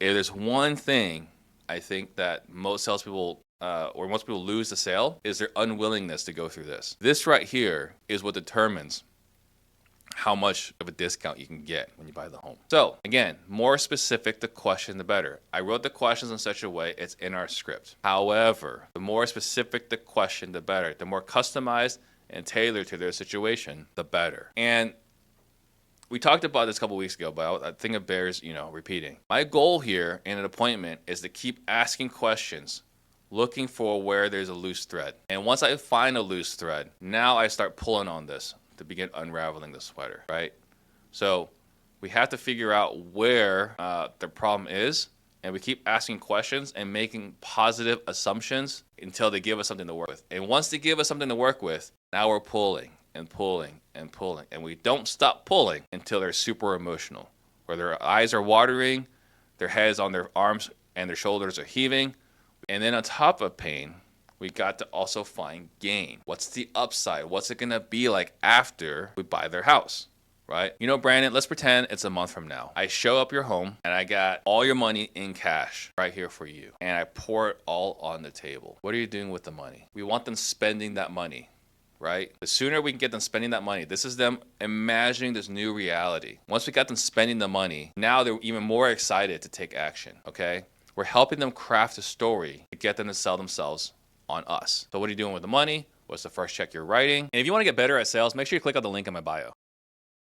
If there's one thing I think that most salespeople or most people lose the sale is their unwillingness to go through this. This right here is what determines how much of a discount you can get when you buy the home. So again, more specific the question, the better. I wrote the questions in such a way it's in our script. However, the more specific the question, the better. The more customized and tailored to their situation, the better. And we talked about this a couple weeks ago, but I think it bears, repeating. My goal here in an appointment is to keep asking questions, looking for where there's a loose thread. And once I find a loose thread, now I start pulling on this to begin unraveling the sweater, right? So we have to figure out where the problem is, and we keep asking questions and making positive assumptions until they give us something to work with. And once they give us something to work with, now we're pulling and pulling and pulling. And we don't stop pulling until they're super emotional, where their eyes are watering, their heads on their arms and their shoulders are heaving. And then on top of pain, we got to also find gain. What's the upside? What's it gonna be like after we buy their house, right? Brandon, let's pretend it's a month from now. I show up your home and I got all your money in cash right here for you. And I pour it all on the table. What are you doing with the money? We want them spending that money, right? The sooner we can get them spending that money, this is them imagining this new reality. Once we got them spending the money, now they're even more excited to take action, okay? We're helping them craft a story to get them to sell themselves on us. So what are you doing with the money? What's the first check you're writing? And if you want to get better at sales, make sure you click on the link in my bio.